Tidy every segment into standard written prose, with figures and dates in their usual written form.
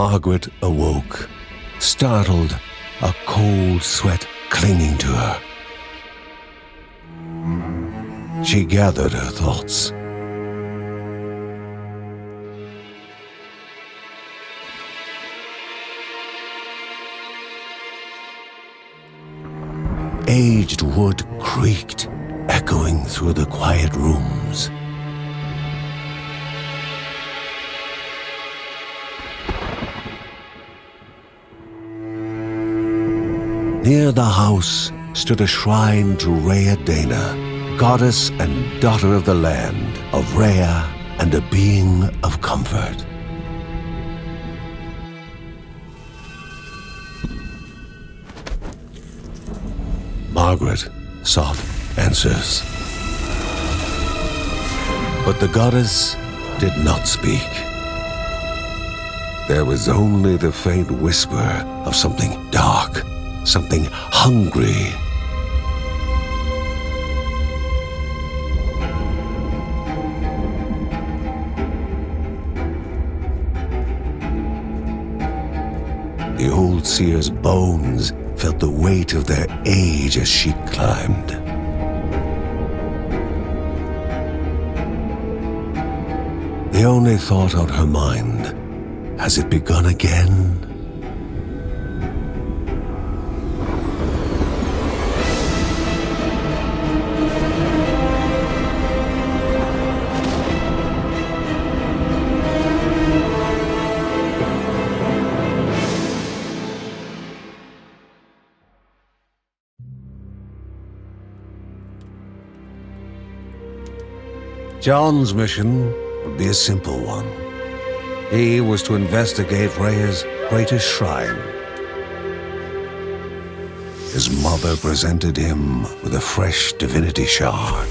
Margaret awoke, startled, a cold sweat clinging to her. She gathered her thoughts. Aged wood creaked, echoing through the quiet rooms. Near the house stood a shrine to Rhea Dana, goddess and daughter of the land, of Rhea and a being of comfort. Margaret sought answers. But the goddess did not speak. There was only the faint whisper of something dark, something hungry. The old seer's bones felt the weight of their age as she climbed. The only thought on her mind, has it begun again? John's mission would be a simple one. He was to investigate Rhea's greatest shrine. His mother presented him with a fresh divinity shard.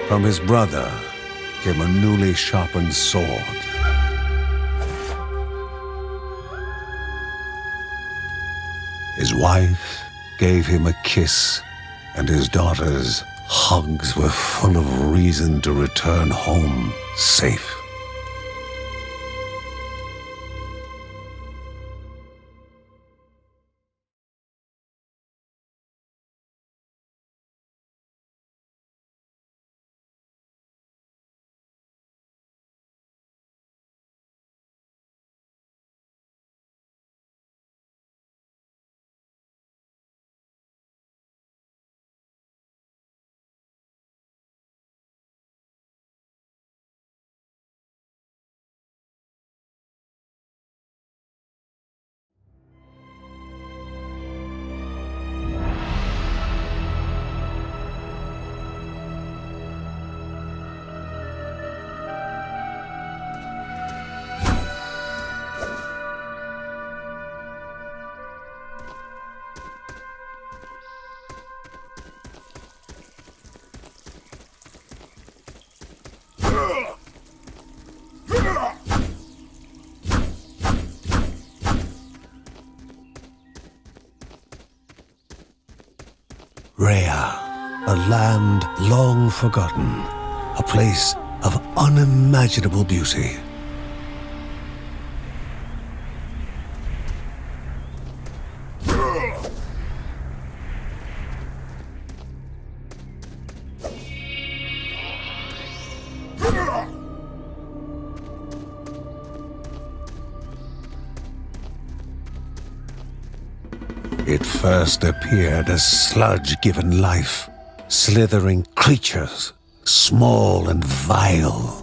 From his brother came a newly sharpened sword. His wife gave him a kiss, and his daughter's hugs were full of reason to return home safe. Rhea, a land long forgotten, a place of unimaginable beauty. It first appeared as sludge given life, slithering creatures, small and vile.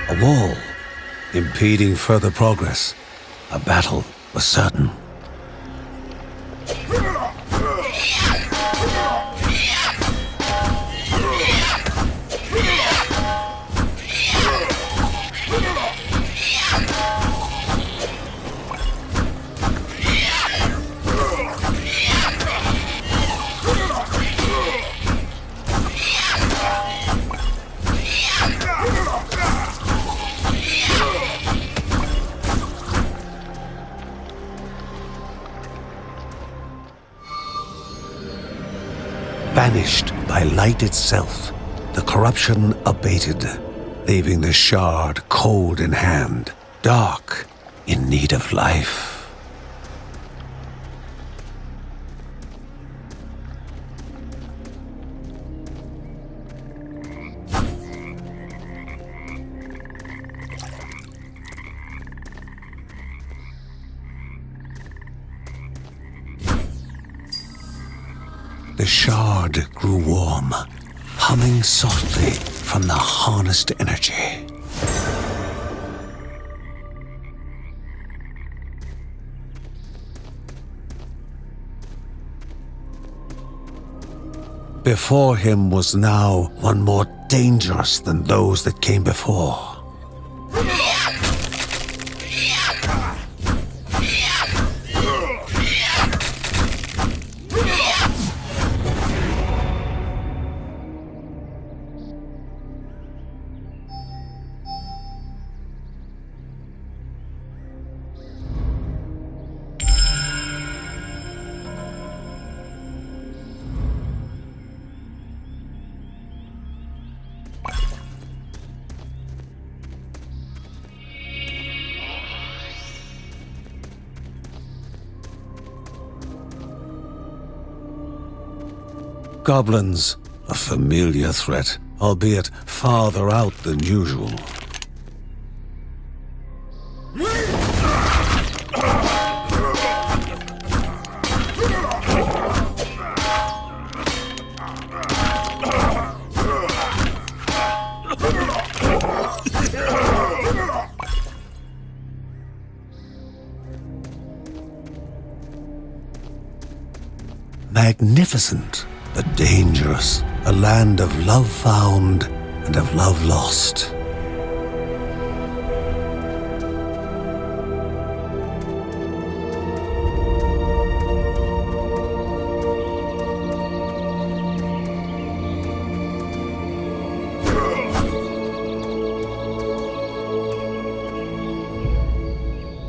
A wall, impeding further progress. A battle was certain. Banished by light itself, the corruption abated, leaving the shard cold in hand, dark, in need of life. The shard grew warm, humming softly from the harnessed energy. Before him was now one more dangerous than those that came before. Goblins, a familiar threat, albeit farther out than usual. Magnificent, but dangerous, a land of love found and of love lost.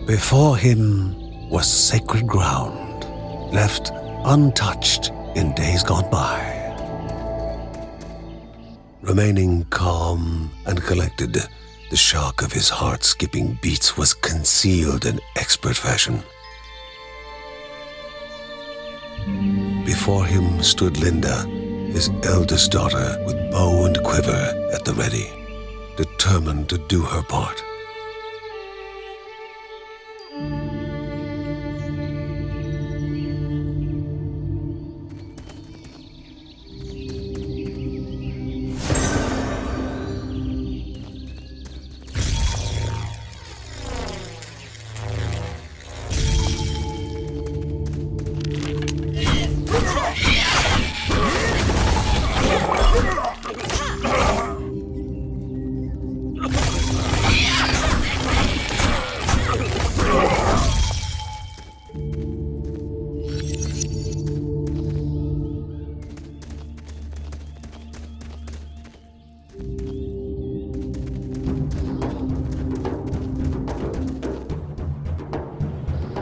Before him was sacred ground, left untouched in days gone by. Remaining calm and collected, the shock of his heart-skipping beats was concealed in expert fashion. Before him stood Linda, his eldest daughter, with bow and quiver at the ready, determined to do her part.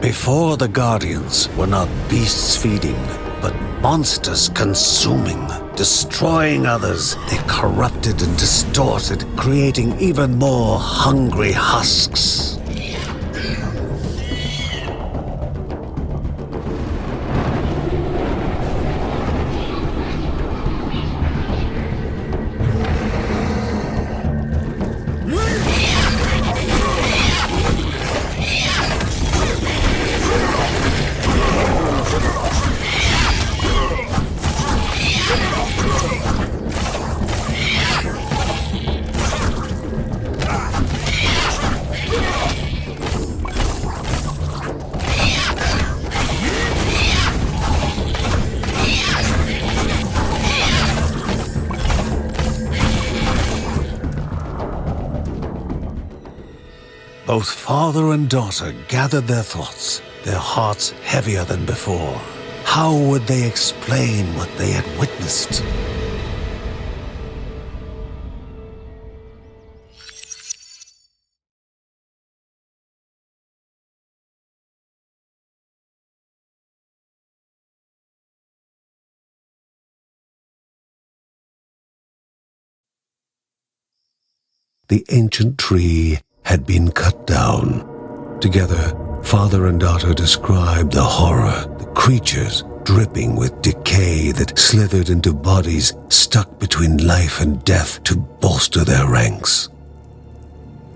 Before the Guardians were not beasts feeding, but monsters consuming, destroying others. They corrupted and distorted, creating even more hungry husks. Both father and daughter gathered their thoughts, their hearts heavier than before. How would they explain what they had witnessed? The ancient tree had been cut down. Together, father and daughter described the horror, the creatures dripping with decay that slithered into bodies stuck between life and death to bolster their ranks.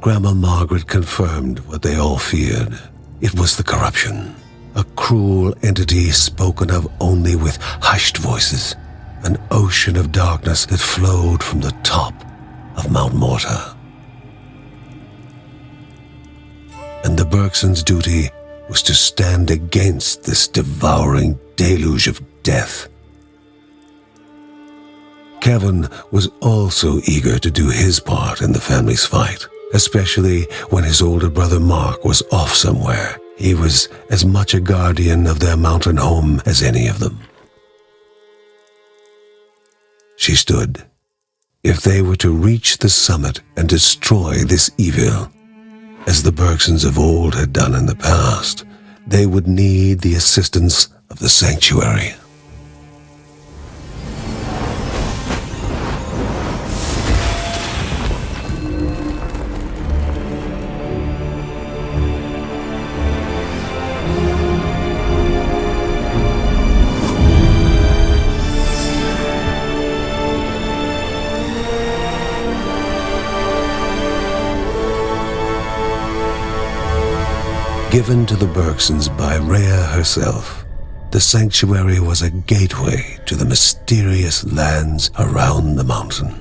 Grandma Margaret confirmed what they all feared. It was the corruption, a cruel entity spoken of only with hushed voices, an ocean of darkness that flowed from the top of Mount Morta. And the Bergsons' duty was to stand against this devouring deluge of death. Kevin was also eager to do his part in the family's fight, especially when his older brother Mark was off somewhere. He was as much a guardian of their mountain home as any of them. She stood. If they were to reach the summit and destroy this evil, as the Bergsons of old had done in the past, they would need the assistance of the sanctuary. Given to the Bergsons by Rhea herself, the sanctuary was a gateway to the mysterious lands around the mountain.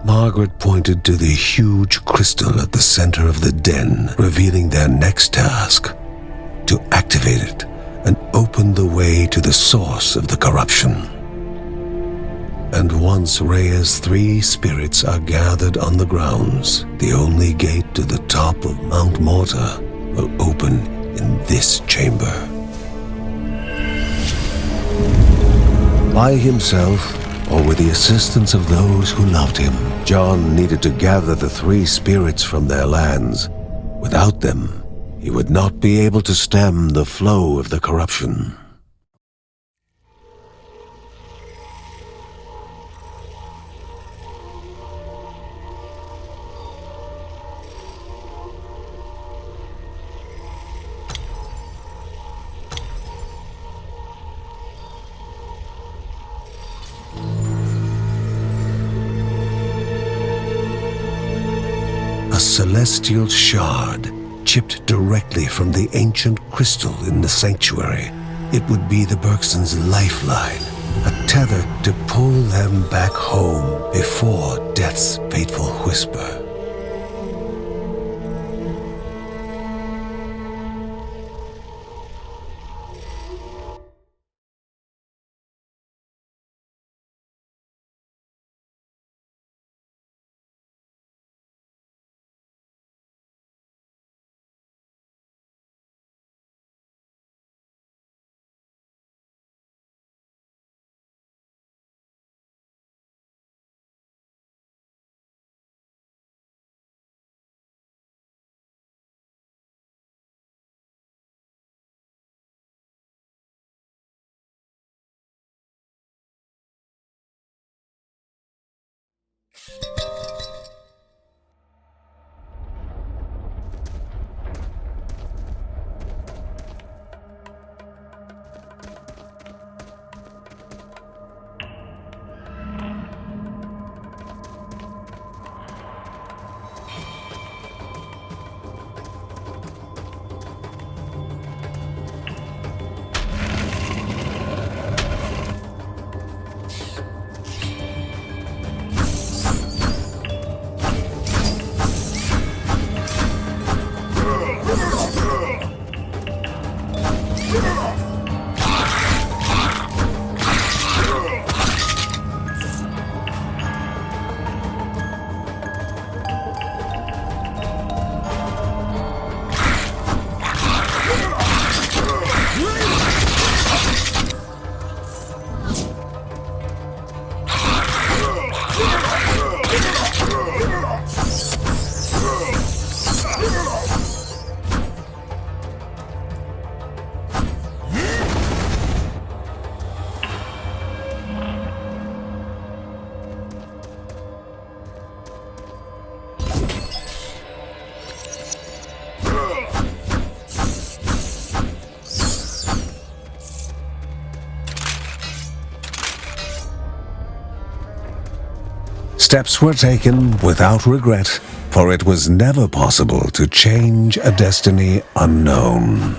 Margaret pointed to the huge crystal at the center of the den, revealing their next task: to activate it and open the way to the source of the corruption. And once Rhea's 3 spirits are gathered on the grounds, the only gate to the top of Mount Morta will open in this chamber. By himself, or with the assistance of those who loved him, John needed to gather the 3 spirits from their lands. Without them, he would not be able to stem the flow of the corruption. A celestial shard chipped directly from the ancient crystal in the sanctuary. It would be the Bergsons' lifeline, a tether to pull them back home before death's fateful whisper. Steps were taken without regret, for it was never possible to change a destiny unknown.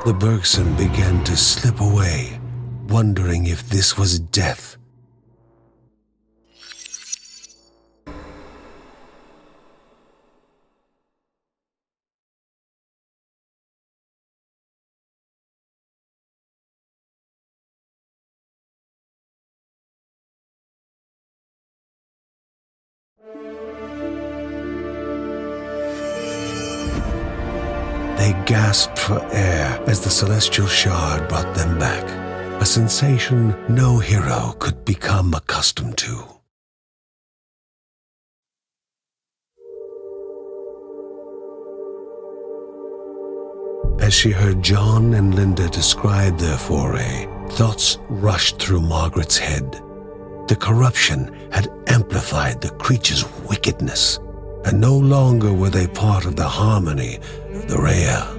The Bergson began to slip away, wondering if this was death. They gasped for air as the celestial shard brought them back, a sensation no hero could become accustomed to. As she heard John and Linda describe their foray, thoughts rushed through Margaret's head. The corruption had amplified the creature's wickedness, and no longer were they part of the harmony of the Rhea.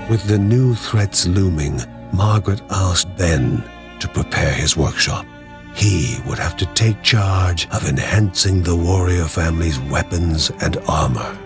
With the new threats looming, Margaret asked Ben to prepare his workshop. He would have to take charge of enhancing the warrior family's weapons and armor.